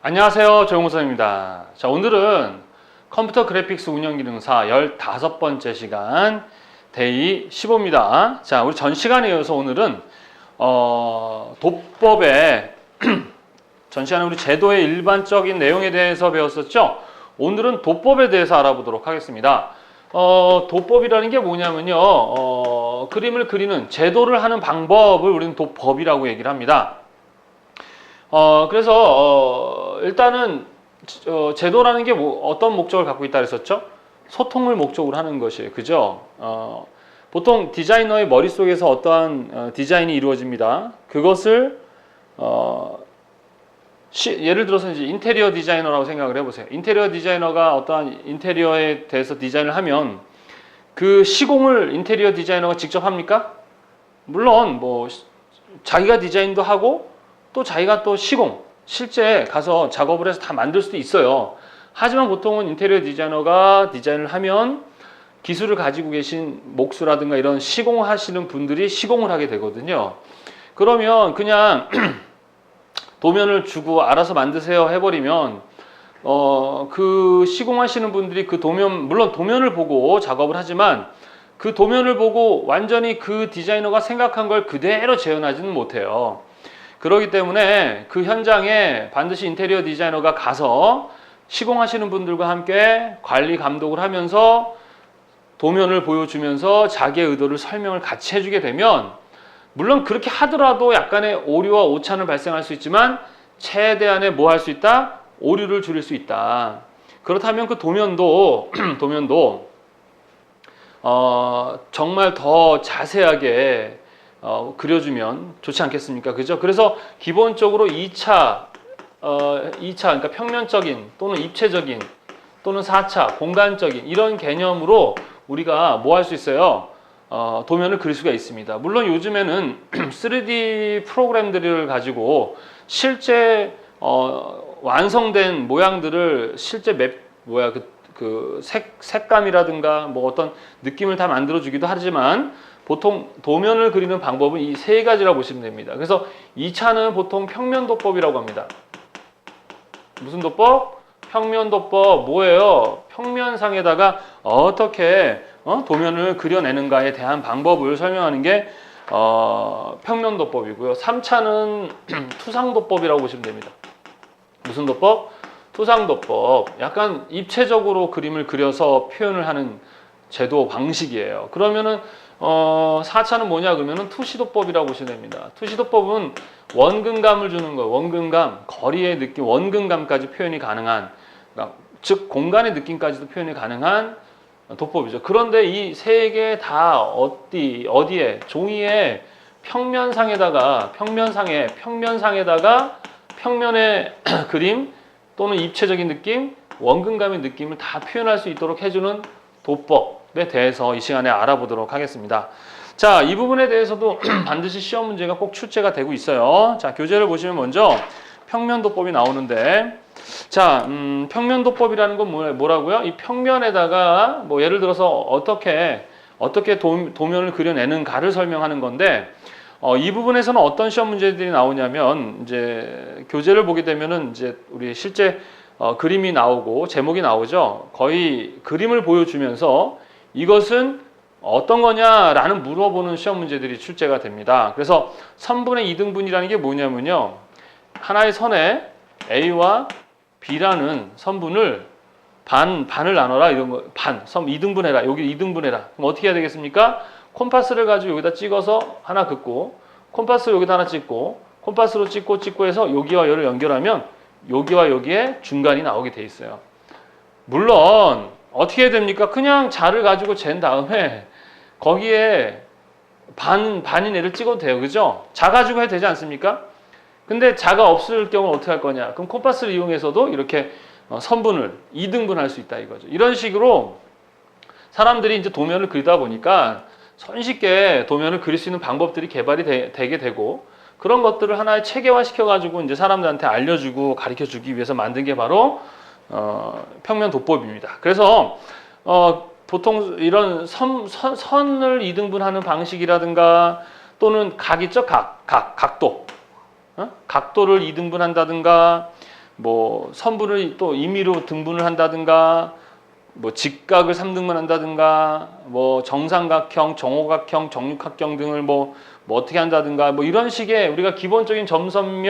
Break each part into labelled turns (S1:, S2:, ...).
S1: 안녕하세요, 조용호선입니다. 자, 오늘은 컴퓨터 그래픽스 운영기능사 15번째 시간 데이 15입니다. 자, 우리 전 시간에 이어서 오늘은 도법의 전 시간에 우리 제도의 일반적인 내용에 대해서 배웠었죠. 오늘은 도법에 대해서 알아보도록 하겠습니다. 도법이라는 게 뭐냐면요, 그림을 그리는 제도를 하는 방법을 우리는 도법이라고 얘기를 합니다. 그래서 일단은 제도라는 게 어떤 목적을 갖고 있다 그랬었죠? 소통을 목적으로 하는 것이에요. 그죠? 보통 디자이너의 머릿속에서 어떠한 디자인이 이루어집니다. 그것을 예를 들어서 이제 인테리어 디자이너라고 생각을 해보세요. 인테리어 디자이너가 어떠한 인테리어에 대해서 디자인을 하면 그 시공을 인테리어 디자이너가 직접 합니까? 물론 뭐 자기가 디자인도 하고 또 자기가 또 시공, 실제 가서 작업을 해서 다 만들 수도 있어요. 하지만 보통은 인테리어 디자이너가 디자인을 하면 기술을 가지고 계신 목수라든가 이런 시공하시는 분들이 시공을 하게 되거든요. 그러면 그냥 도면을 주고 알아서 만드세요 해버리면 그 시공하시는 분들이 그 도면, 물론 도면을 보고 작업을 하지만 그 도면을 보고 완전히 그 디자이너가 생각한 걸 그대로 재현하지는 못해요. 그렇기 때문에 그 현장에 반드시 인테리어 디자이너가 가서 시공하시는 분들과 함께 관리 감독을 하면서 도면을 보여주면서 자기의 의도를 설명을 같이 해주게 되면, 물론 그렇게 하더라도 약간의 오류와 오차는 발생할 수 있지만 최대한의 뭐 할 수 있다? 오류를 줄일 수 있다. 그렇다면 그 도면도 정말 더 자세하게 그려주면 좋지 않겠습니까? 그죠? 그래서 기본적으로 2차 그러니까 평면적인 또는 입체적인 또는 4차 공간적인 이런 개념으로 우리가 뭐 할 수 있어요? 도면을 그릴 수가 있습니다. 물론 요즘에는 3D 프로그램들을 가지고 실제 완성된 모양들을 실제 색감이라든가 뭐 어떤 느낌을 다 만들어주기도 하지만 보통 도면을 그리는 방법은 이 세 가지라고 보시면 됩니다. 그래서 2차는 보통 평면도법이라고 합니다. 무슨 도법? 평면도법. 뭐예요? 평면상에다가 어떻게 도면을 그려내는가에 대한 방법을 설명하는 게 평면도법이고요. 3차는 투상도법이라고 보시면 됩니다. 무슨 도법? 투상도법. 약간 입체적으로 그림을 그려서 표현을 하는 제도 방식이에요. 그러면은 4차는 뭐냐 그러면은 투시도법이라고 보시면 됩니다. 투시도법은 원근감을 주는 거예요. 원근감, 거리의 느낌, 원근감까지 표현이 가능한, 그러니까 즉 공간의 느낌까지도 표현이 가능한 도법이죠. 그런데 이 세 개 다 어디에 종이의 평면상에다가 평면의 그림 또는 입체적인 느낌, 원근감의 느낌을 다 표현할 수 있도록 해주는 도법에 대해서 이 시간에 알아보도록 하겠습니다. 자, 이 부분에 대해서도 반드시 시험 문제가 꼭 출제가 되고 있어요. 자, 교재를 보시면 먼저 평면도법이 나오는데, 자, 평면도법이라는 건 뭐라고요? 이 평면에다가 뭐 예를 들어서 어떻게 도면을 그려내는가를 설명하는 건데, 이 부분에서는 어떤 시험 문제들이 나오냐면, 이제 교재를 보게 되면은 이제 우리 실제 그림이 나오고 제목이 나오죠. 거의 그림을 보여주면서 이것은 어떤 거냐라는 물어보는 시험 문제들이 출제가 됩니다. 그래서 선분의 이등분이라는 게 뭐냐면요, 하나의 선에 A와 B라는 선분을 반을 나눠라, 이런 거, 선 2등분해라, 여기 2등분해라. 그럼 어떻게 해야 되겠습니까? 콤파스를 가지고 여기다 찍어서 하나 긋고, 콤파스를 여기다 하나 찍고, 콤파스로 찍고 해서 여기와 여기를 연결하면 여기와 여기에 중간이 나오게 돼 있어요. 물론 어떻게 해야 됩니까? 그냥 자를 가지고 잰 다음에 거기에 반인 애를 찍어도 돼요. 그죠? 자 가지고 해도 되지 않습니까? 근데 자가 없을 경우는 어떻게 할 거냐? 그럼 콤파스를 이용해서도 이렇게 선분을 2등분할 수 있다 이거죠. 이런 식으로 사람들이 이제 도면을 그리다 보니까 손쉽게 도면을 그릴 수 있는 방법들이 개발이 되게 되고, 그런 것들을 하나의 체계화 시켜가지고 이제 사람들한테 알려주고 가르쳐주기 위해서 만든 게 바로 평면도법입니다. 그래서 보통 이런 선을 2등분하는 방식이라든가 또는 각 있죠? 각도. 각도를 2등분한다든가 뭐 선분을 또 임의로 등분을 한다든가 뭐 직각을 3등분 한다든가 뭐 정삼각형, 정오각형, 정육각형 등을 뭐 어떻게 한다든가 뭐 이런 식의 우리가 기본적인 점선,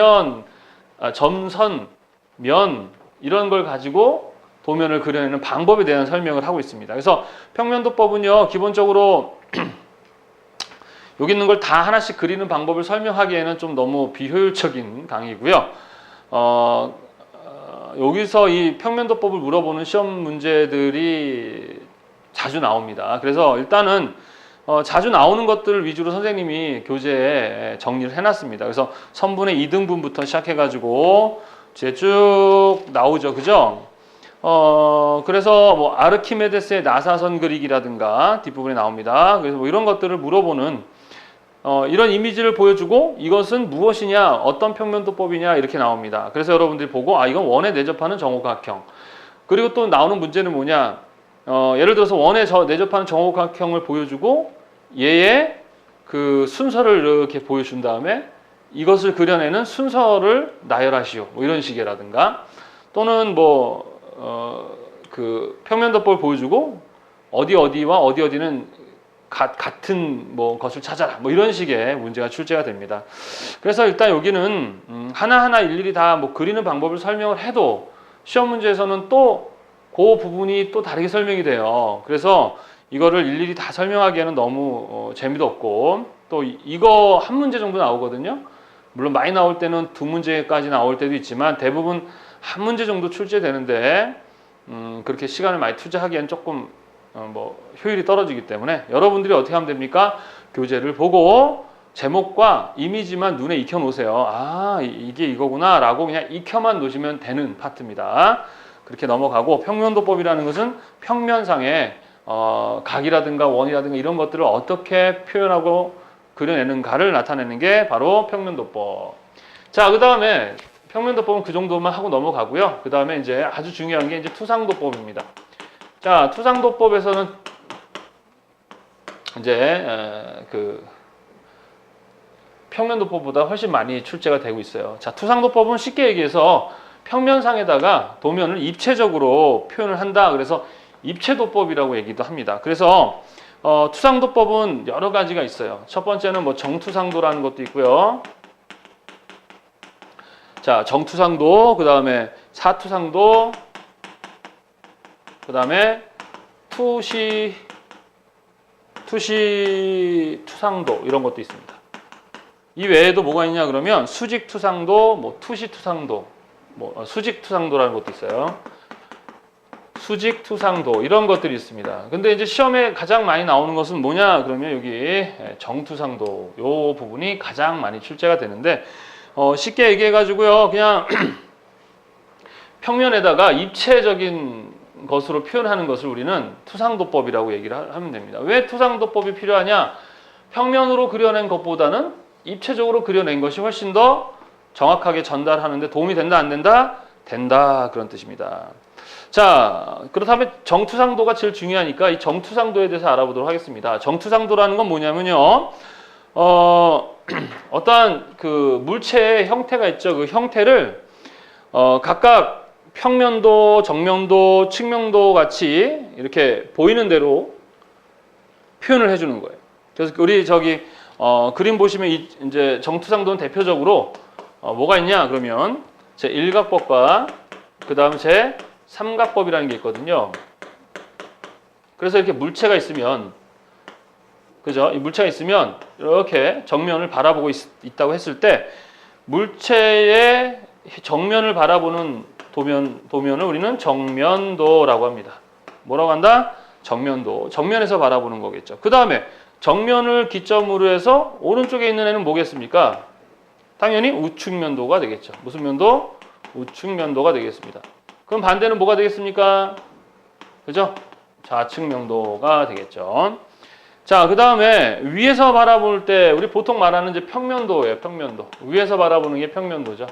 S1: 면 이런 걸 가지고 도면을 그려내는 방법에 대한 설명을 하고 있습니다. 그래서 평면도법은요 기본적으로 여기 있는 걸 다 하나씩 그리는 방법을 설명하기에는 좀 너무 비효율적인 강의고요. 여기서 이 평면도법을 물어보는 시험 문제들이 자주 나옵니다. 그래서 일단은 자주 나오는 것들 위주로 선생님이 교재에 정리를 해놨습니다. 그래서 선분의 2등분부터 시작해가지고 이제 쭉 나오죠, 그죠? 그래서 뭐 아르키메데스의 나사선 그리기라든가 뒷부분에 나옵니다. 그래서 뭐 이런 것들을 물어보는 이런 이미지를 보여주고 이것은 무엇이냐, 어떤 평면도법이냐 이렇게 나옵니다. 그래서 여러분들이 보고 아 이건 원에 내접하는 정오각형. 그리고 또 나오는 문제는 뭐냐, 예를 들어서 원에 내접하는 정오각형을 보여주고 얘의 그 순서를 이렇게 보여준 다음에 이것을 그려내는 순서를 나열하시오. 뭐 이런 식이라든가 또는 뭐 그 평면도법을 보여주고 어디와 어디는 같은 뭐 것을 찾아라 뭐 이런 식의 문제가 출제가 됩니다. 그래서 일단 여기는 하나하나 일일이 다 뭐 그리는 방법을 설명을 해도 시험 문제에서는 또 그 부분이 또 다르게 설명이 돼요. 그래서 이거를 일일이 다 설명하기에는 너무 재미도 없고 또 이거 한 문제 정도 나오거든요. 물론 많이 나올 때는 두 문제까지 나올 때도 있지만 대부분 한 문제 정도 출제되는데 그렇게 시간을 많이 투자하기에는 조금 뭐 효율이 떨어지기 때문에 여러분들이 어떻게 하면 됩니까? 교재를 보고 제목과 이미지만 눈에 익혀 놓으세요. 아 이게 이거구나 라고 그냥 익혀만 놓으시면 되는 파트입니다. 그렇게 넘어가고 평면도법이라는 것은 평면상의 각이라든가 원이라든가 이런 것들을 어떻게 표현하고 그려내는가를 나타내는 게 바로 평면도법. 자, 그 다음에 평면도법은 그 정도만 하고 넘어가고요. 그 다음에 이제 아주 중요한 게 이제 투상도법입니다. 자, 투상도법에서는 이제 그 평면도법보다 훨씬 많이 출제가 되고 있어요. 자, 투상도법은 쉽게 얘기해서 평면상에다가 도면을 입체적으로 표현을 한다. 그래서 입체도법이라고 얘기도 합니다. 그래서 투상도법은 여러 가지가 있어요. 첫 번째는 뭐 정투상도라는 것도 있고요. 자, 정투상도, 그 다음에 사투상도, 그 다음에 투상도 이런 것도 있습니다. 이 외에도 뭐가 있냐 그러면 수직투상도, 뭐 투시투상도, 뭐 수직투상도라는 것도 있어요. 수직투상도 이런 것들이 있습니다. 근데 이제 시험에 가장 많이 나오는 것은 뭐냐 그러면 여기 정투상도 요 부분이 가장 많이 출제가 되는데 쉽게 얘기해 가지고요 그냥 평면에다가 입체적인 것으로 표현하는 것을 우리는 투상도법이라고 얘기를 하면 됩니다. 왜 투상도법이 필요하냐? 평면으로 그려낸 것보다는 입체적으로 그려낸 것이 훨씬 더 정확하게 전달하는데 도움이 된다 안 된다? 된다 그런 뜻입니다. 자, 그렇다면 정투상도가 제일 중요하니까 이 정투상도에 대해서 알아보도록 하겠습니다. 정투상도라는 건 뭐냐면요. 어떠한 그 물체의 형태가 있죠. 그 형태를 각각 평면도, 정면도, 측면도 같이 이렇게 보이는 대로 표현을 해주는 거예요. 그래서 우리 저기 그림 보시면 이제 정투상도는 대표적으로 뭐가 있냐 그러면 제 1각법과 그 다음에 제 3각법이라는 게 있거든요. 그래서 이렇게 물체가 있으면 그죠? 이 물체가 있으면 이렇게 정면을 바라보고 있다고 했을 때 물체의 정면을 바라보는 도면을 우리는 정면도라고 합니다. 뭐라고 한다? 정면도. 정면에서 바라보는 거겠죠. 그 다음에 정면을 기점으로 해서 오른쪽에 있는 애는 뭐겠습니까? 당연히 우측면도가 되겠죠. 무슨 면도? 우측면도가 되겠습니다. 그럼 반대는 뭐가 되겠습니까? 그죠? 좌측면도가 되겠죠. 자, 그 다음에 위에서 바라볼 때 우리 보통 말하는 이제 평면도예요. 평면도. 위에서 바라보는 게 평면도죠.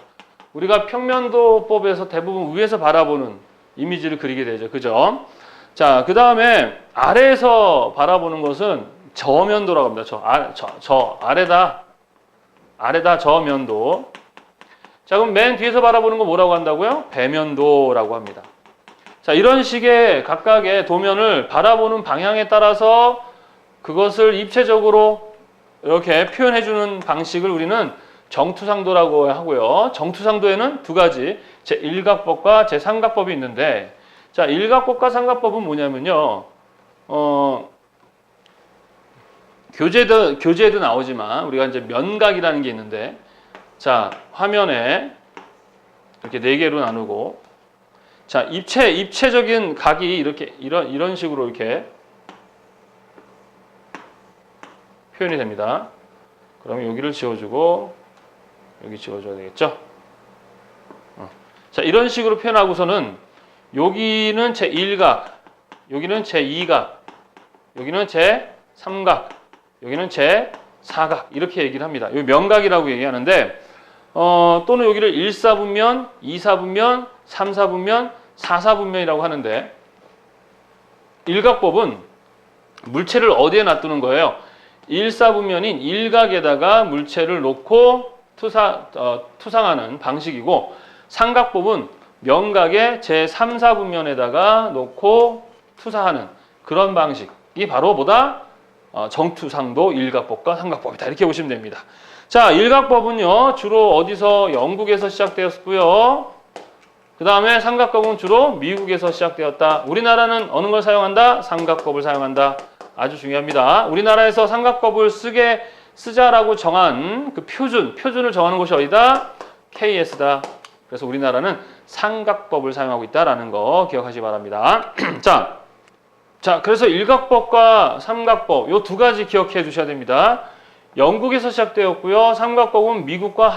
S1: 우리가 평면도법에서 대부분 위에서 바라보는 이미지를 그리게 되죠. 그죠? 자, 그 다음에 아래에서 바라보는 것은 저면도라고 합니다. 아래다 저면도. 자, 그럼 맨 뒤에서 바라보는 거 뭐라고 한다고요? 배면도라고 합니다. 자, 이런 식의 각각의 도면을 바라보는 방향에 따라서 그것을 입체적으로 이렇게 표현해주는 방식을 우리는 정투상도라고 하고요. 정투상도에는 두 가지, 제1각법과 제3각법이 있는데, 자, 일각법과 삼각법은 뭐냐면요. 교재에도 나오지만 우리가 이제 면각이라는 게 있는데, 자, 화면에 이렇게 네 개로 나누고, 자, 입체적인 각이 이렇게 이런 식으로 이렇게 표현이 됩니다. 그러면 여기를 지워주고 여기 지워줘야 되겠죠? 자, 이런 식으로 표현하고서는 여기는 제1각, 여기는 제2각, 여기는 제3각, 여기는 제4각 이렇게 얘기를 합니다. 여기 면각이라고 얘기하는데 또는 여기를 1사분면, 2사분면, 3사분면, 4사분면이라고 하는데 일각법은 물체를 어디에 놔두는 거예요? 1사분면인 일각에다가 물체를 놓고 투상하는 방식이고 삼각법은 면각의 제3, 4분면에다가 놓고 투사하는 그런 방식이 바로 뭐다? 정투상도 일각법과 삼각법이다. 이렇게 보시면 됩니다. 자, 일각법은요 주로 어디서 영국에서 시작되었고요. 그 다음에 삼각법은 주로 미국에서 시작되었다. 우리나라는 어느 걸 사용한다? 삼각법을 사용한다. 아주 중요합니다. 우리나라에서 삼각법을 쓰자라고 정한 그 표준을 정하는 곳이 어디다? KS다. 그래서 우리나라는 삼각법을 사용하고 있다라는 거 기억하시기 바랍니다. 자, 그래서 일각법과 삼각법 요 두 가지 기억해 주셔야 됩니다. 영국에서 시작되었고요. 삼각법은 미국과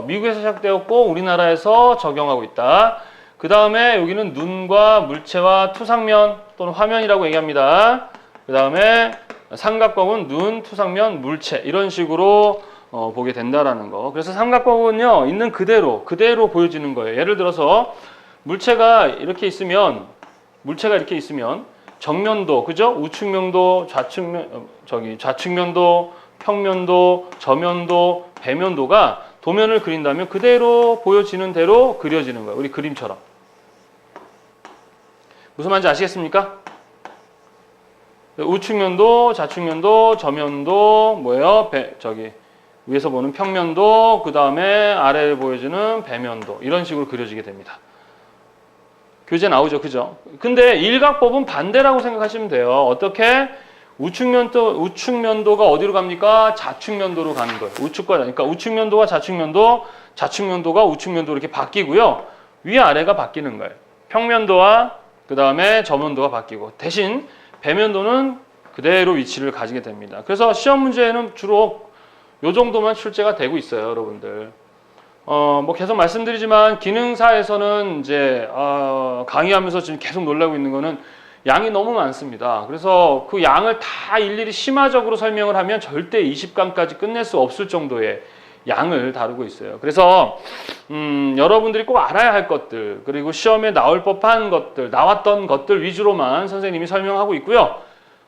S1: 미국에서 시작되었고 우리나라에서 적용하고 있다. 그 다음에 여기는 눈과 물체와 투상면 또는 화면이라고 얘기합니다. 그 다음에 삼각법은 눈, 투상면, 물체 이런 식으로 보게 된다라는 거. 그래서 삼각법은요 있는 그대로 보여지는 거예요. 예를 들어서 물체가 이렇게 있으면 정면도, 그죠? 우측면도, 좌측면도, 평면도, 저면도, 배면도가 도면을 그린다면 그대로 보여지는 대로 그려지는 거예요. 우리 그림처럼. 무슨 말인지 아시겠습니까? 우측면도, 좌측면도, 저면도, 뭐예요? 위에서 보는 평면도, 그 다음에 아래를 보여주는 배면도. 이런 식으로 그려지게 됩니다. 교재 나오죠, 그죠? 근데 일각법은 반대라고 생각하시면 돼요. 어떻게? 우측면도가 어디로 갑니까? 좌측면도로 가는 거예요. 그러니까 우측면도가 좌측면도가 우측면도로 이렇게 바뀌고요. 위아래가 바뀌는 거예요. 평면도와 그 다음에 저면도가 바뀌고 대신 배면도는 그대로 위치를 가지게 됩니다. 그래서 시험 문제에는 주로 요 정도만 출제가 되고 있어요, 여러분들. 뭐 계속 말씀드리지만 기능사에서는 이제 강의하면서 지금 계속 놀라고 있는 거는 양이 너무 많습니다. 그래서 그 양을 다 일일이 심화적으로 설명을 하면 절대 20강까지 끝낼 수 없을 정도의 양을 다루고 있어요. 그래서 여러분들이 꼭 알아야 할 것들, 그리고 시험에 나올 법한 것들, 나왔던 것들 위주로만 선생님이 설명하고 있고요.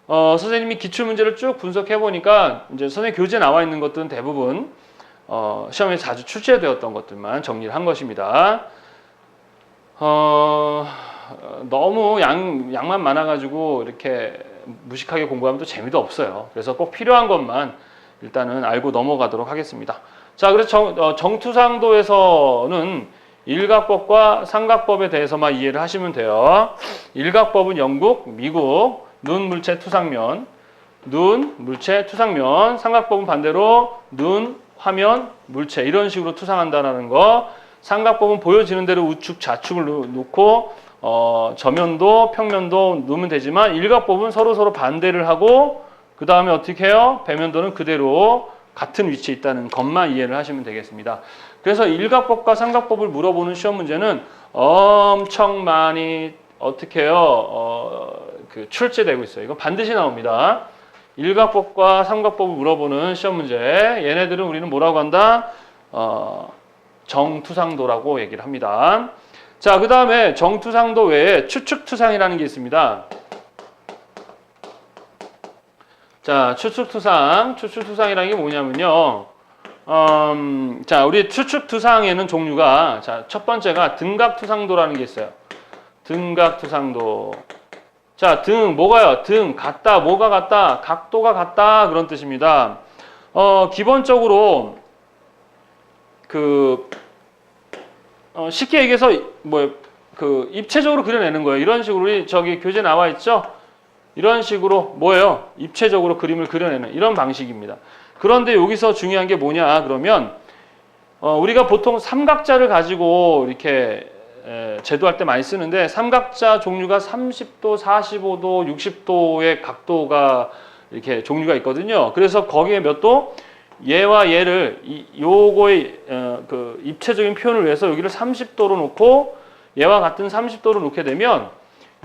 S1: 선생님이 기출문제를 쭉 분석해 보니까 이제 선생님 교재에 나와 있는 것들은 대부분 시험에 자주 출제되었던 것들만 정리를 한 것입니다. 너무 양만 많아가지고 이렇게 무식하게 공부하면 또 재미도 없어요. 그래서 꼭 필요한 것만 일단은 알고 넘어가도록 하겠습니다. 자, 그래서 정투상도에서는 일각법과 삼각법에 대해서만 이해를 하시면 돼요. 일각법은 영국, 미국, 눈, 물체, 투상면, 눈, 물체, 투상면. 삼각법은 반대로 눈, 화면, 물체 이런 식으로 투상한다는 거. 삼각법은 보여지는 대로 우측, 좌측을 놓고 저면도, 평면도 놓으면 되지만 일각법은 서로 반대를 하고 그 다음에 어떻게 해요? 배면도는 그대로 같은 위치에 있다는 것만 이해를 하시면 되겠습니다. 그래서 일각법과 삼각법을 물어보는 시험 문제는 엄청 많이 어떻게 해요? 출제되고 있어요. 이건 반드시 나옵니다. 일각법과 삼각법을 물어보는 시험 문제. 얘네들은 우리는 뭐라고 한다? 정투상도라고 얘기를 합니다. 자, 그 다음에 정투상도 외에 추측투상이라는 게 있습니다. 자, 추측투상이라는 게 뭐냐면요. 자, 우리 추측투상에는 종류가, 자, 첫 번째가 등각투상도라는 게 있어요. 등각투상도. 자, 뭐가요? 같다, 뭐가 같다, 각도가 같다, 그런 뜻입니다. 기본적으로, 쉽게 얘기해서, 입체적으로 그려내는 거예요. 이런 식으로, 우리 저기 교재 나와 있죠? 이런 식으로, 뭐예요? 입체적으로 그림을 그려내는 이런 방식입니다. 그런데 여기서 중요한 게 뭐냐, 그러면, 우리가 보통 삼각자를 가지고 이렇게, 제도할 때 많이 쓰는데 삼각자 종류가 30도, 45도, 60도의 각도가 이렇게 종류가 있거든요. 그래서 거기에 몇 도? 얘와 얘를 요거의 입체적인 표현을 위해서 여기를 30도로 놓고 얘와 같은 30도로 놓게 되면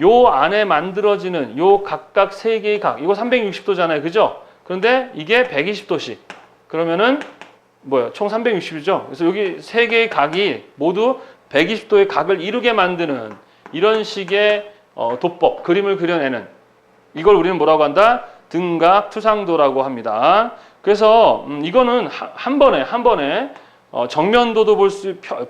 S1: 요 안에 만들어지는 요 각각 세 개의 각, 이거 360도잖아요. 그죠? 그런데 이게 120도씩. 그러면은 뭐예요? 총 360이죠. 그래서 여기 세 개의 각이 모두 120도의 각을 이루게 만드는 이런 식의 도법, 그림을 그려내는 이걸 우리는 뭐라고 한다? 등각투상도라고 합니다. 그래서 이거는 한 번에 정면도도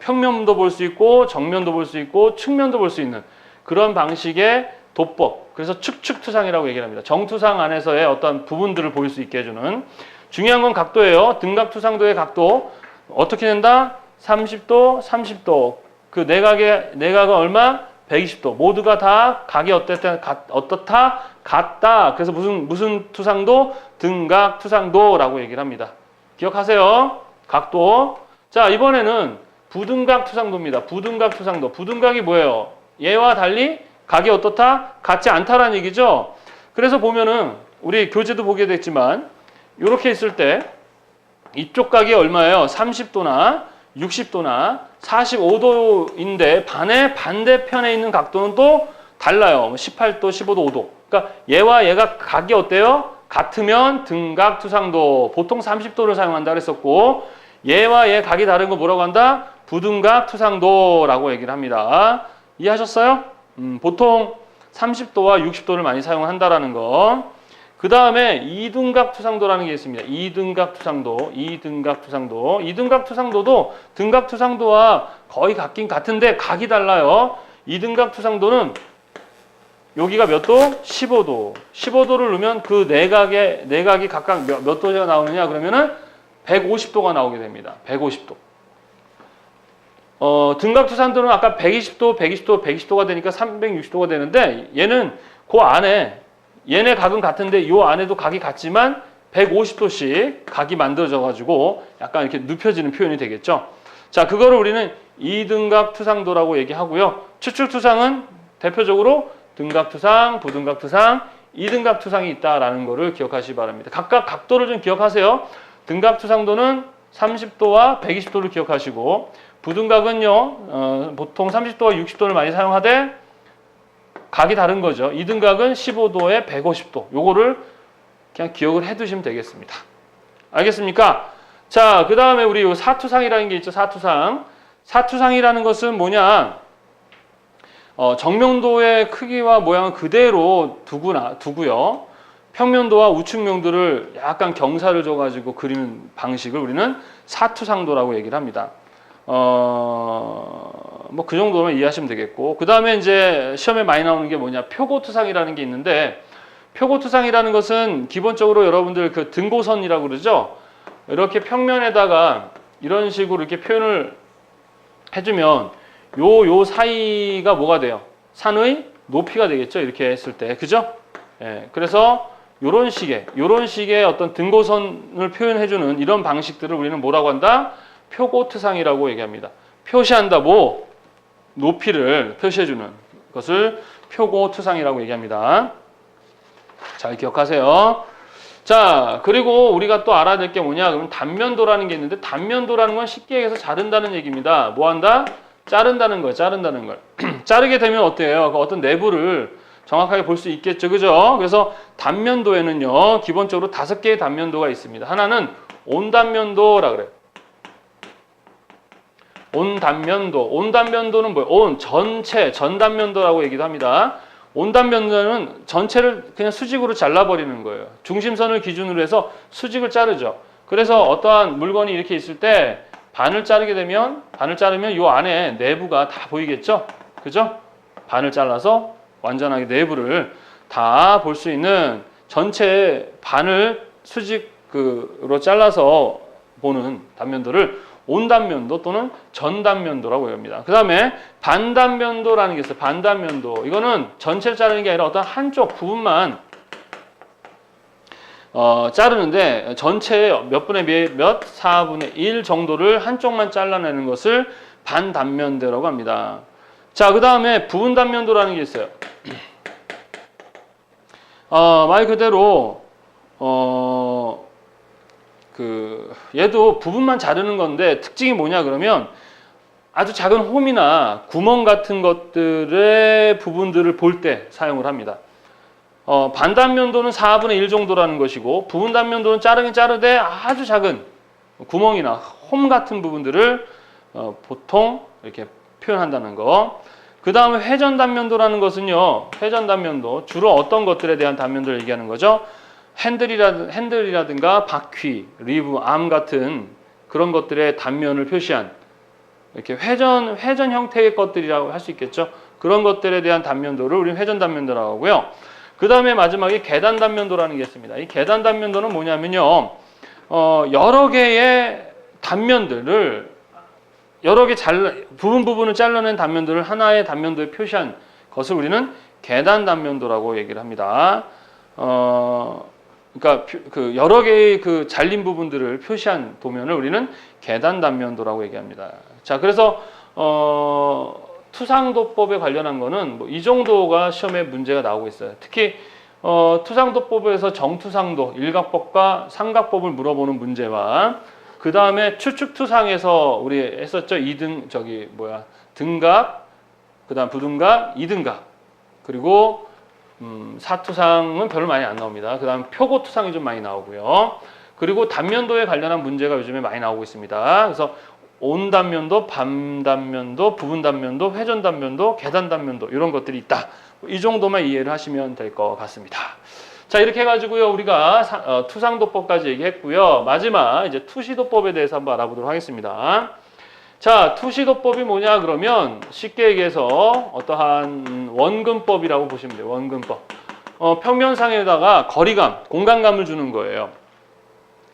S1: 평면도 볼 수 있고 정면도 볼 수 있고 측면도 볼 수 있는 그런 방식의 도법. 그래서 측투상이라고 얘기를 합니다. 정투상 안에서의 어떤 부분들을 보일 수 있게 해주는. 중요한 건 각도예요. 등각투상도의 각도 어떻게 된다? 30도, 30도. 그 내각은 얼마? 120도. 모두가 다 각이 어떻다? 같다. 그래서 무슨 투상도? 등각투상도라고 얘기를 합니다. 기억하세요. 각도. 자, 이번에는 부등각투상도입니다. 부등각투상도. 부등각이 뭐예요? 얘와 달리 각이 어떻다? 같지 않다라는 얘기죠. 그래서 보면은 우리 교재도 보게 됐지만 이렇게 있을 때 이쪽 각이 얼마예요? 30도나 60도나 45도인데 반대편에 있는 각도는 또 달라요. 18도, 15도, 5도. 그러니까 얘와 얘가 각이 어때요? 같으면 등각투상도. 보통 30도를 사용한다 그랬었고 얘와 얘 각이 다른 거 뭐라고 한다? 부등각투상도라고 얘기를 합니다. 이해하셨어요? 보통 30도와 60도를 많이 사용한다라는 거. 그 다음에 이등각투상도라는 게 있습니다. 이등각투상도. 이등각투상도도 등각투상도와 거의 같긴 같은데 각이 달라요. 이등각투상도는 여기가 몇 도? 15도. 15도를 넣으면 그 내각이 각각 몇 도가 나오느냐 그러면은 150도가 나오게 됩니다. 150도. 등각투상도는 아까 120도, 120도가 되니까 360도가 되는데 얘는 그 안에 얘네 각은 같은데 이 안에도 각이 같지만 150도씩 각이 만들어져 가지고 약간 이렇게 눕혀지는 표현이 되겠죠. 자, 그거를 우리는 이등각투상도라고 얘기하고요. 추측투상은 대표적으로 등각투상, 부등각투상, 이등각투상이 있다라는 거를 기억하시기 바랍니다. 각각 각도를 좀 기억하세요. 등각투상도는 30도와 120도를 기억하시고 부등각은요 보통 30도와 60도를 많이 사용하되 각이 다른 거죠. 이등각은 15도에 150도. 요거를 그냥 기억을 해두시면 되겠습니다. 알겠습니까? 자, 그 다음에 우리 요 사투상이라는 게 있죠. 사투상. 사투상이라는 것은 뭐냐? 정면도의 크기와 모양을 그대로 두고요. 평면도와 우측면도를 약간 경사를 줘가지고 그리는 방식을 우리는 사투상도라고 얘기를 합니다. 뭐 그 정도면 이해하시면 되겠고, 그 다음에 이제 시험에 많이 나오는 게 뭐냐, 표고투상이라는 게 있는데, 표고투상이라는 것은 기본적으로 여러분들 그 등고선이라고 그러죠. 이렇게 평면에다가 이런 식으로 이렇게 표현을 해주면 요 사이가 뭐가 돼요? 산의 높이가 되겠죠. 이렇게 했을 때, 그죠? 예, 그래서 요런 식의 어떤 등고선을 표현해주는 이런 방식들을 우리는 뭐라고 한다? 표고투상이라고 얘기합니다. 표시한다, 높이를 표시해주는 것을 표고투상이라고 얘기합니다. 잘 기억하세요. 자, 그리고 우리가 또 알아야 될 게 뭐냐? 그러면 단면도라는 게 있는데, 단면도라는 건 쉽게 얘기해서 자른다는 얘기입니다. 뭐 한다? 자른다는 거예요. 자른다는 걸. 자르게 되면 어때요? 어떤 내부를 정확하게 볼 수 있겠죠. 그죠? 그래서 단면도에는요, 기본적으로 5개의 단면도가 있습니다. 하나는 온단면도라 그래요. 온단면도는 뭐예요? 전단면도라고 얘기도 합니다. 온단면도는 전체를 그냥 수직으로 잘라버리는 거예요. 중심선을 기준으로 해서 수직을 자르죠. 그래서 어떠한 물건이 이렇게 있을 때 반을 자르면 이 안에 내부가 다 보이겠죠? 그죠? 반을 잘라서 완전하게 내부를 다 볼 수 있는 전체 반을 수직으로 잘라서 보는 단면도를 온단면도 또는 전단면도라고 합니다. 그 다음에 반단면도라는 게 있어요. 반단면도. 이거는 전체를 자르는 게 아니라 어떤 한쪽 부분만 자르는데 전체의 몇 분의 몇 4분의 1 정도를 한쪽만 잘라내는 것을 반단면도라고 합니다. 자, 그 다음에 부분단면도라는 게 있어요. 말 그대로 얘도 부분만 자르는 건데 특징이 뭐냐 그러면 아주 작은 홈이나 구멍 같은 것들의 부분들을 볼 때 사용을 합니다. 반단면도는 4분의 1 정도라는 것이고 부분단면도는 자르긴 자르되 아주 작은 구멍이나 홈 같은 부분들을 보통 이렇게 표현한다는 거. 그 다음에 회전단면도라는 것은요. 회전단면도 주로 어떤 것들에 대한 단면도를 얘기하는 거죠. 핸들이라든가 바퀴, 리브, 암 같은 그런 것들의 단면을 표시한 이렇게 회전 형태의 것들이라고 할 수 있겠죠. 그런 것들에 대한 단면도를 우리는 회전단면도라고 하고요. 그 다음에 마지막에 계단단면도라는 게 있습니다. 이 계단단면도는 뭐냐면요. 여러 개의 단면들을 여러 개 부분을 잘라낸 단면들을 하나의 단면도에 표시한 것을 우리는 계단단면도라고 얘기를 합니다. 그러니까 그 여러 개의 그 잘린 부분들을 표시한 도면을 우리는 계단단면도라고 얘기합니다. 자, 그래서 투상도법에 관련한 거는 뭐 이 정도가 시험에 문제가 나오고 있어요. 특히 투상도법에서 정투상도, 일각법과 삼각법을 물어보는 문제와 그 다음에 추측투상에서 우리 했었죠. 등각, 그 다음 부등각, 이등각, 그리고 사투상은 별로 많이 안 나옵니다. 그 다음 표고투상이 좀 많이 나오고요. 그리고 단면도에 관련한 문제가 요즘에 많이 나오고 있습니다. 그래서 온단면도, 반단면도, 부분단면도, 회전단면도, 계단단면도 이런 것들이 있다. 이 정도만 이해를 하시면 될 것 같습니다. 자, 이렇게 해가지고요 우리가 투상도법까지 얘기했고요. 마지막 이제 투시도법에 대해서 한번 알아보도록 하겠습니다. 자, 투시도법이 뭐냐 그러면 쉽게 얘기해서 어떠한 원근법이라고 보시면 돼요. 원근법. 평면상에다가 거리감, 공간감을 주는 거예요.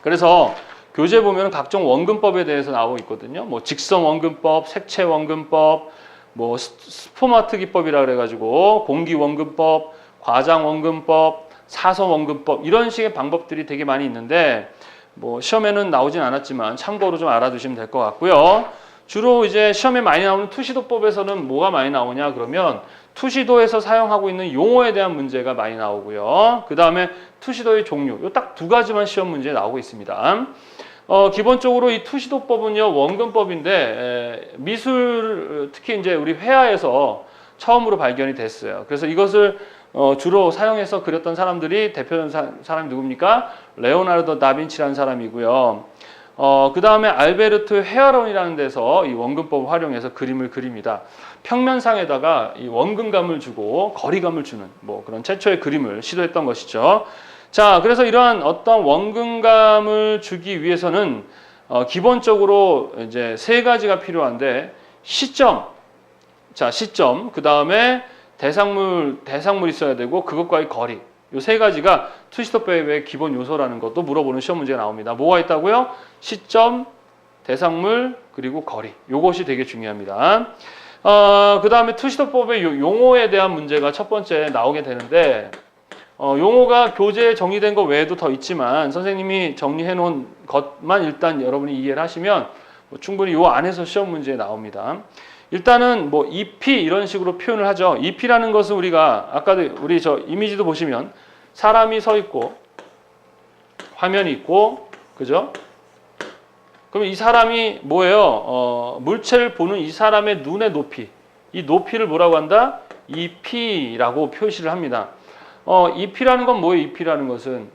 S1: 그래서 교재 보면 각종 원근법에 대해서 나오고 있거든요. 뭐 직선 원근법, 색채 원근법, 뭐 스포마트 기법이라 그래가지고 공기 원근법, 과장 원근법, 사선 원근법 이런 식의 방법들이 되게 많이 있는데 뭐 시험에는 나오진 않았지만 참고로 좀 알아두시면 될 것 같고요. 주로 이제 시험에 많이 나오는 투시도법에서는 뭐가 많이 나오냐 그러면 투시도에서 사용하고 있는 용어에 대한 문제가 많이 나오고요. 그 다음에 투시도의 종류, 요 딱 두 가지만 시험 문제에 나오고 있습니다. 기본적으로 이 투시도법은요 원근법인데 미술 특히 이제 우리 회화에서 처음으로 발견이 됐어요. 그래서 이것을 주로 사용해서 그렸던 사람들이 대표적인 사람이 누굽니까? 레오나르도 다빈치라는 사람이고요. 그 다음에 알베르트 헤아론이라는 데서 이 원근법을 활용해서 그림을 그립니다. 평면상에다가 이 원근감을 주고 거리감을 주는 뭐 그런 최초의 그림을 시도했던 것이죠. 자, 그래서 이러한 어떤 원근감을 주기 위해서는 기본적으로 이제 세 가지가 필요한데 시점, 자 시점, 그 다음에 대상물 있어야 되고 그것과의 거리, 이 세 가지가 투시도법의 기본 요소라는 것도 물어보는 시험 문제가 나옵니다. 뭐가 있다고요? 시점, 대상물, 그리고 거리. 요것이 되게 중요합니다. 그 다음에 투시도법의 용어에 대한 문제가 첫 번째 나오게 되는데 용어가 교재에 정리된 것 외에도 더 있지만 선생님이 정리해 놓은 것만 일단 여러분이 이해를 하시면 충분히 요 안에서 시험 문제에 나옵니다. 일단은 뭐 EP 이런 식으로 표현을 하죠. EP라는 것은 우리가 아까도 우리 저 이미지도 보시면 사람이 서 있고 화면이 있고 그죠? 그럼 이 사람이 뭐예요? 물체를 보는 이 사람의 눈의 높이, 이 높이를 뭐라고 한다? EP라고 표시를 합니다. EP라는 건 뭐예요? EP라는 것은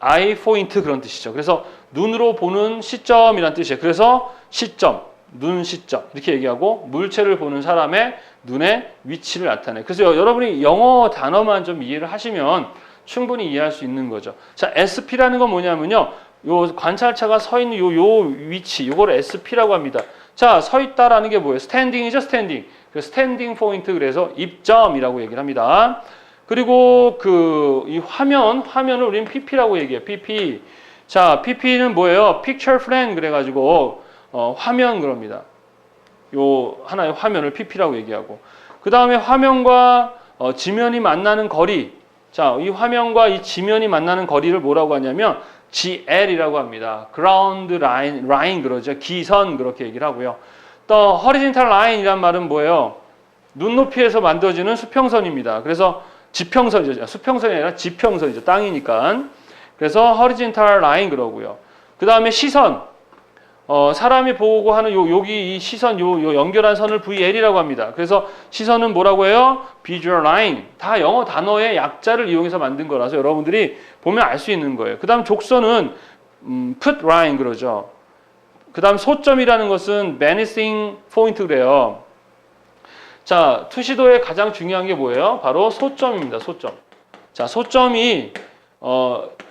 S1: eye point 그런 뜻이죠. 그래서 눈으로 보는 시점이란 뜻이에요. 그래서 시점, 눈 시점 이렇게 얘기하고 물체를 보는 사람의 눈의 위치를 나타내. 그래서 여러분이 영어 단어만 좀 이해를 하시면 충분히 이해할 수 있는 거죠. 자, SP라는 건 뭐냐면요. 요 관찰차가 서 있는 요 위치, 요걸 SP라고 합니다. 자, 서 있다라는 게 뭐예요? 스탠딩이죠, 스탠딩. 그래서 스탠딩 포인트, 그래서 입점이라고 얘기를 합니다. 그리고 이 화면을 우리는 PP라고 얘기해요. PP. 자, PP는 뭐예요? Picture Frame 그래가지고 화면 그럽니다. 요 하나의 화면을 PP라고 얘기하고, 그 다음에 화면과 지면이 만나는 거리. 자, 이 화면과 이 지면이 만나는 거리를 뭐라고 하냐면 GL이라고 합니다. Ground Line 그러죠. 기선 그렇게 얘기를 하고요. 또 Horizontal Line이란 말은 뭐예요? 눈높이에서 만들어지는 수평선입니다. 그래서 지평선이죠. 수평선이 아니라 지평선이죠. 땅이니까. 그래서 Horizontal Line 그러고요. 그 다음에 시선. 사람이 보고 하는 여기 이 시선 요 연결한 선을 VL이라고 합니다. 그래서 시선은 뭐라고 해요? Visual Line. 다 영어 단어의 약자를 이용해서 만든 거라서 여러분들이 보면 알 수 있는 거예요. 그 다음 족선은 Put Line 그러죠. 그 다음 소점이라는 것은 Vanishing Point 그래요. 자, 투시도의 가장 중요한 게 뭐예요? 바로 소점입니다. 소점. 자, 소점이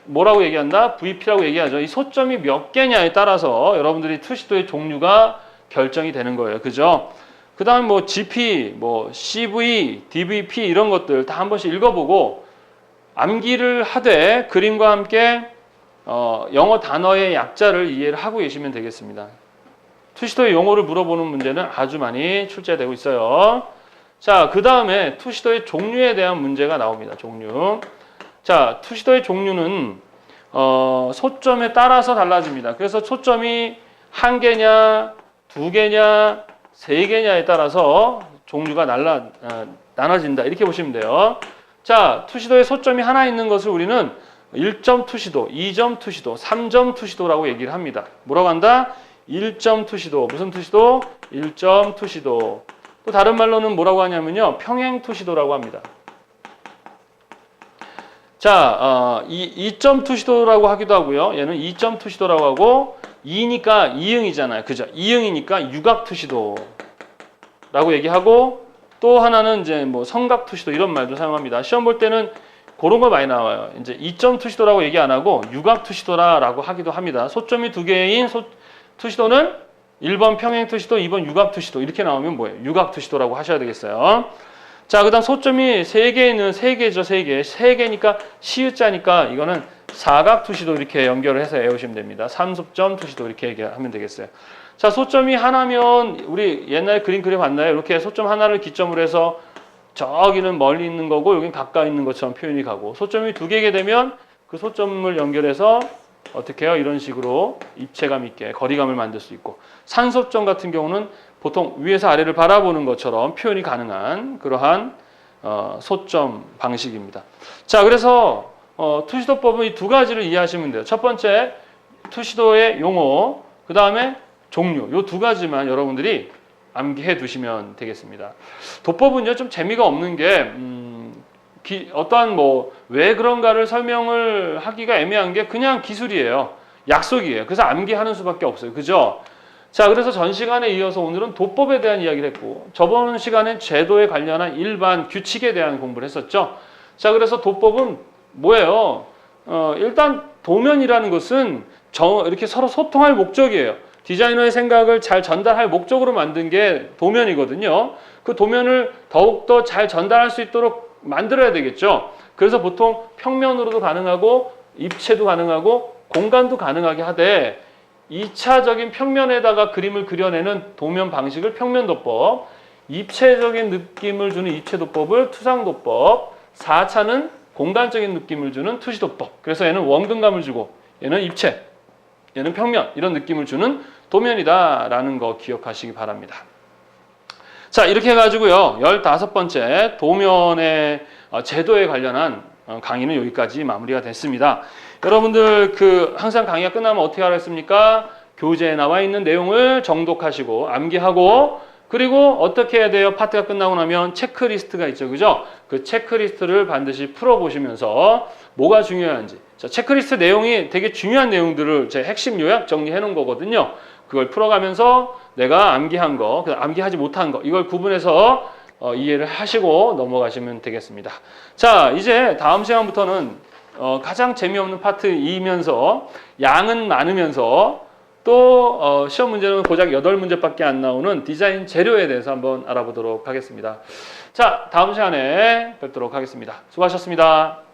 S1: 뭐라고 얘기한다? VP라고 얘기하죠. 이 소점이 몇 개냐에 따라서 여러분들이 투시도의 종류가 결정이 되는 거예요. 그죠? 그 다음 뭐 GP, 뭐 CV, DVP 이런 것들 다 한 번씩 읽어보고 암기를 하되 그림과 함께 영어 단어의 약자를 이해를 하고 계시면 되겠습니다. 투시도의 용어를 물어보는 문제는 아주 많이 출제되고 있어요. 자, 그 다음에 투시도의 종류에 대한 문제가 나옵니다. 종류. 자, 투시도의 종류는 소점에 따라서 달라집니다. 그래서 소점이 한 개냐, 두 개냐, 세 개냐에 따라서 종류가 나눠진다. 이렇게 보시면 돼요. 자, 투시도에 소점이 하나 있는 것을 우리는 1점 투시도, 2점 투시도, 3점 투시도라고 얘기를 합니다. 뭐라고 한다? 1점 투시도. 무슨 투시도? 1점 투시도. 또 다른 말로는 뭐라고 하냐면요. 평행 투시도라고 합니다. 자, 2점 투시도라고 하기도 하고요. 얘는 2점 투시도라고 하고 2니까 2응이잖아요. 그죠? 2응이니까 유각 투시도라고 얘기하고 또 하나는 이제 뭐 성각 투시도 이런 말도 사용합니다. 시험 볼 때는 그런 거 많이 나와요. 이제 2점 투시도라고 얘기 안 하고 유각 투시도라고 하기도 합니다. 소점이 두 개인 투시도는 1번 평행 투시도, 2번 유각 투시도 이렇게 나오면 뭐예요? 유각 투시도라고 하셔야 되겠어요. 자, 그 다음 소점이 3개는 3개죠. 3개. 3개니까 시읒자니까 이거는 사각 투시도 이렇게 연결을 해서 외우시면 됩니다. 3점 투시도 이렇게 얘기하면 되겠어요. 자, 소점이 하나면 우리 옛날에 그림 그려봤나요? 이렇게 소점 하나를 기점으로 해서 저기는 멀리 있는 거고 여기는 가까이 있는 것처럼 표현이 가고, 소점이 두 개게 되면 그 소점을 연결해서 어떻게 해요? 이런 식으로 입체감 있게 거리감을 만들 수 있고, 산소점 같은 경우는 보통 위에서 아래를 바라보는 것처럼 표현이 가능한 그러한 소점 방식입니다. 자, 그래서 투시도법은 이 두 가지를 이해하시면 돼요. 첫 번째, 투시도의 용어, 그 다음에 종류, 이 두 가지만 여러분들이 암기해 두시면 되겠습니다. 도법은요, 좀 재미가 없는 게 어떠한 왜 그런가를 설명을 하기가 애매한 게 그냥 기술이에요. 약속이에요. 그래서 암기하는 수밖에 없어요. 그죠? 자, 그래서 전 시간에 이어서 오늘은 도법에 대한 이야기를 했고, 저번 시간엔 제도에 관련한 일반 규칙에 대한 공부를 했었죠. 자, 그래서 도법은 뭐예요? 일단 도면이라는 것은 이렇게 서로 소통할 목적이에요. 디자이너의 생각을 잘 전달할 목적으로 만든 게 도면이거든요. 그 도면을 더욱더 잘 전달할 수 있도록 만들어야 되겠죠. 그래서 보통 평면으로도 가능하고 입체도 가능하고 공간도 가능하게 하되, 2차적인 평면에다가 그림을 그려내는 도면 방식을 평면도법, 입체적인 느낌을 주는 입체도법을 투상도법, 4차는 공간적인 느낌을 주는 투시도법. 그래서 얘는 원근감을 주고 얘는 입체, 얘는 평면, 이런 느낌을 주는 도면이다라는 거 기억하시기 바랍니다. 자, 이렇게 해가지고요, 15번째 도면의 제도에 관련한 강의는 여기까지 마무리가 됐습니다. 여러분들 항상 강의가 끝나면 어떻게 하겠습니까? 교재에 나와 있는 내용을 정독하시고 암기하고, 그리고 어떻게 해야 돼요? 파트가 끝나고 나면 체크리스트가 있죠. 그죠? 그 체크리스트를 반드시 풀어보시면서 뭐가 중요한지. 자, 체크리스트 내용이 되게 중요한 내용들을 제 핵심 요약 정리해 놓은 거거든요. 그걸 풀어가면서 내가 암기한 거, 암기하지 못한 거, 이걸 구분해서 이해를 하시고 넘어가시면 되겠습니다. 자, 이제 다음 시간부터는 가장 재미없는 파트이면서 양은 많으면서 또 시험 문제는 고작 8문제밖에 안 나오는 디자인 재료에 대해서 한번 알아보도록 하겠습니다. 자, 다음 시간에 뵙도록 하겠습니다. 수고하셨습니다.